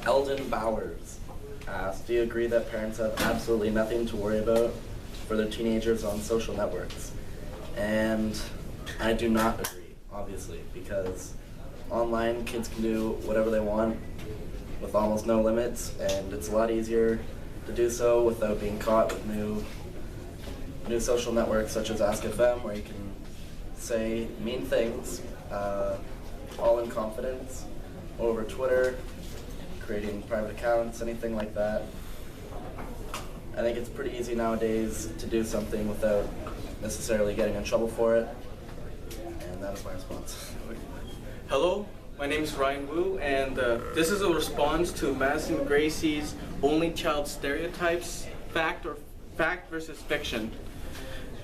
Eldon Bowers asked, do you agree that parents have absolutely nothing to worry about for their teenagers on social networks? And I do not agree, obviously, because online kids can do whatever they want with almost no limits, and it's a lot easier to do so without being caught with new social networks such as Ask FM, where you can say mean things, all in confidence, over Twitter, creating private accounts, anything like that. I think it's pretty easy nowadays to do something without necessarily getting in trouble for it, and that is my response. Hello, my name is Ryan Wu, and this is a response to Madison Gracie's only child stereotypes, fact versus fiction.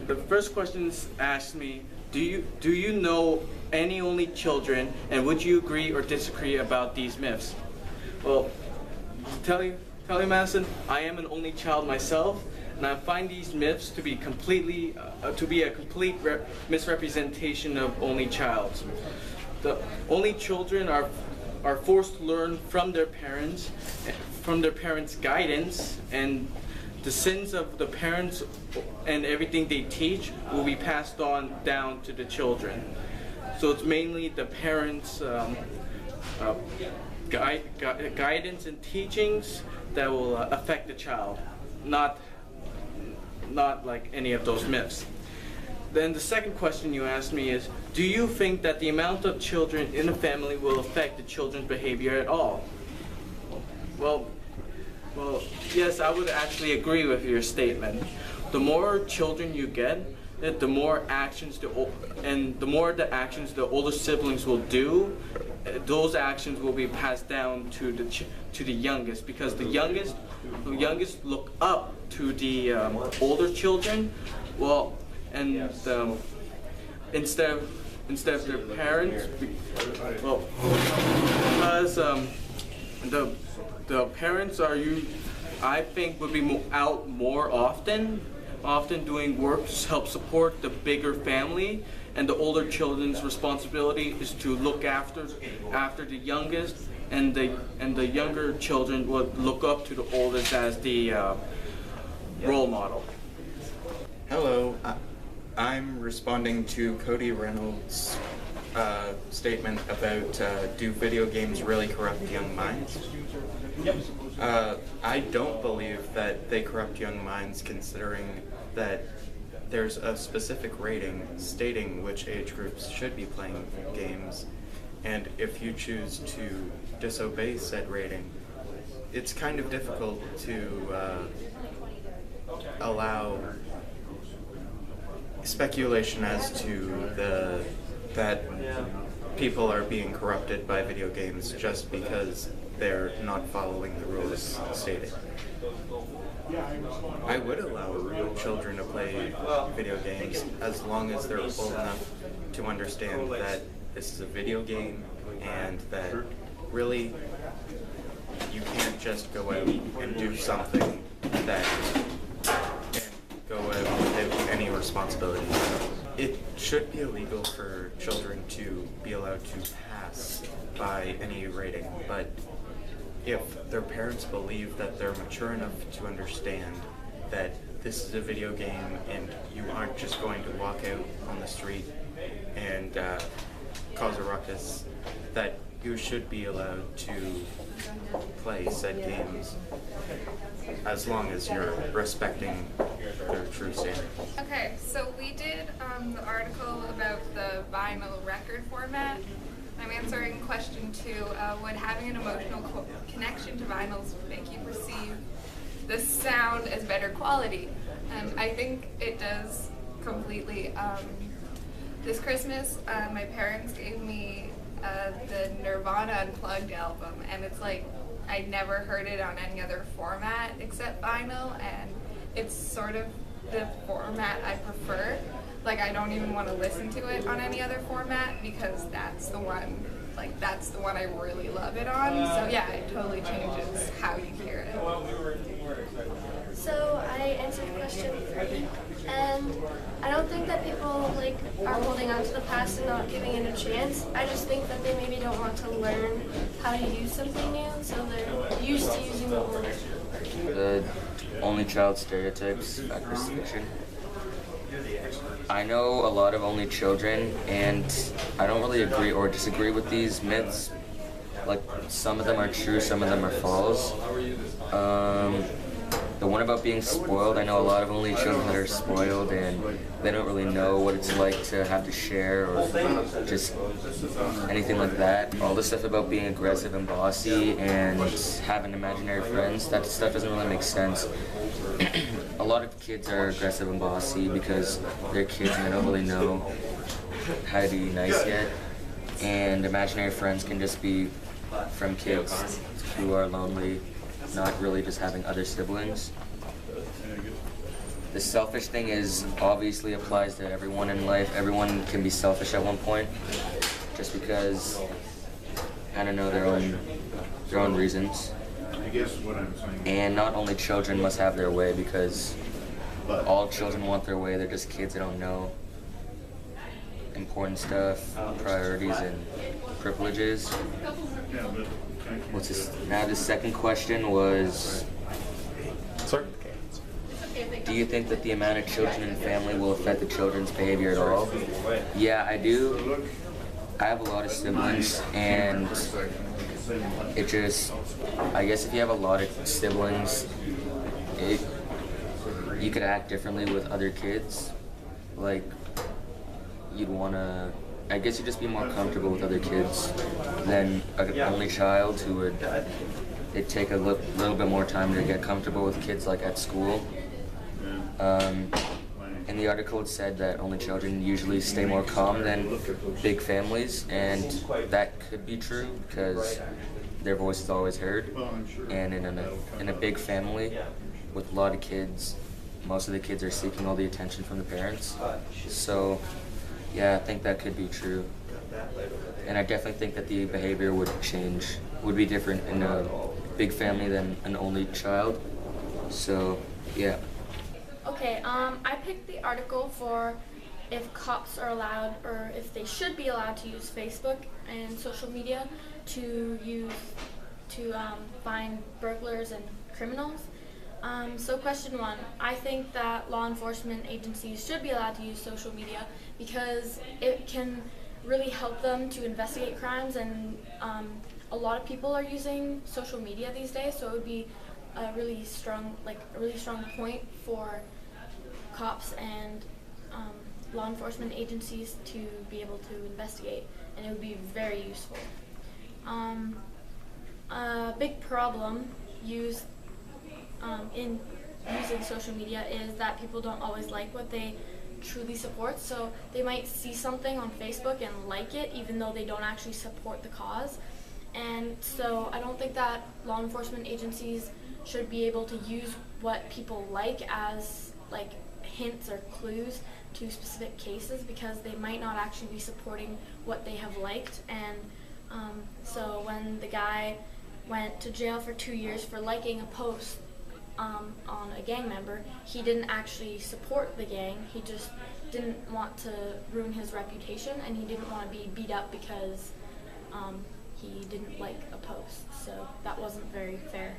The first question asks me, do you know any only children, and would you agree or disagree about these myths? Well, tell you Madison, I am an only child myself, and I find these myths to be a complete misrepresentation of only child. The only children are forced to learn from their parents' guidance, and the sins of the parents and everything they teach will be passed on down to the children. So it's mainly the parents' guidance and teachings that will affect the child, not like any of those myths. Then the second question you asked me is, do you think that the amount of children in a family will affect the children's behavior at all? Well, yes, I would actually agree with your statement. The more children you get, the more the actions the older siblings will do, those actions will be passed down to the youngest, because the youngest look up to the older children. Well, and instead of their parents, because the parents I think would be out more often doing work to help support the bigger family, and the older children's responsibility is to look after the youngest, and the younger children would look up to the oldest as the role model. Hello, I'm responding to Cody Reynolds' statement about do video games really corrupt young minds? I don't believe that they corrupt young minds, considering that there's a specific rating stating which age groups should be playing games, and if you choose to disobey said rating, it's kind of difficult to allow speculation as to that people are being corrupted by video games just because they're not following the rules stated. I would allow real children to play video games as long as they're old enough to understand that this is a video game, and that really you can't just go out and do something that can go out without any responsibility. It should be illegal for children to be allowed to pass by any rating, but if their parents believe that they're mature enough to understand that this is a video game and you aren't just going to walk out on the street and cause a ruckus, that you should be allowed to play said games as long as you're respecting their true standards. Okay, so we did the article about the vinyl record format. I'm answering question 2, would having an emotional connection to vinyls make you perceive the sound as better quality? And I think it does completely. This Christmas, my parents gave me the Nirvana Unplugged album, and it's like I never heard it on any other format except vinyl, and it's sort of the format I prefer. Like, I don't even want to listen to it on any other format because that's the one I really love it on. So yeah, it totally changes how you hear it. So I answered question 3, and I don't think that people are holding on to the past and not giving it a chance. I just think that they maybe don't want to learn how to use something new, so they're used to using the word. The only child stereotypes, fact versus fiction. I know a lot of only children, and I don't really agree or disagree with these myths. Like, some of them are true, some of them are false. The one about being spoiled, I know a lot of only children that are spoiled and they don't really know what it's like to have to share or just anything like that. All the stuff about being aggressive and bossy and having imaginary friends, that stuff doesn't really make sense. A lot of kids are aggressive and bossy because they're kids and they don't really know how to be nice yet. And imaginary friends can just be from kids who are lonely, not really just having other siblings. The selfish thing is obviously applies to everyone in life. Everyone can be selfish at one point, just because I don't know their own reasons. And not only children must have their way, because all children want their way. They're just kids that don't know important stuff, priorities, and privileges. What's this? Now the second question was, do you think that the amount of children in the family will affect the children's behavior at all? Yeah, I do. I have a lot of siblings, and it just, I guess if you have a lot of siblings, you could act differently with other kids. Like, you'd want to, I guess you'd just be more comfortable with other kids than an only child who would, it'd take a little bit more time to get comfortable with kids like at school. In the article it said that only children usually stay more calm than big families, and that could be true because their voice is always heard. And in a big family with a lot of kids, most of the kids are seeking all the attention from the parents. So yeah, I think that could be true. And I definitely think that the behavior would be different in a big family than an only child. So yeah. Okay, I picked the article for if cops are allowed, or if they should be allowed to use Facebook and social media to find burglars and criminals. So question one, I think that law enforcement agencies should be allowed to use social media because it can really help them to investigate crimes, and a lot of people are using social media these days, so it would be a really strong point for cops and law enforcement agencies to be able to investigate, and it would be very useful. A big problem in using social media is that people don't always like what they truly support, so they might see something on Facebook and like it even though they don't actually support the cause. And so I don't think that law enforcement agencies should be able to use what people like as like hints or clues to specific cases, because they might not actually be supporting what they have liked. And so when the guy went to jail for 2 years for liking a post on a gang member, he didn't actually support the gang, he just didn't want to ruin his reputation, and he didn't want to be beat up because he didn't like a post. So that wasn't very fair.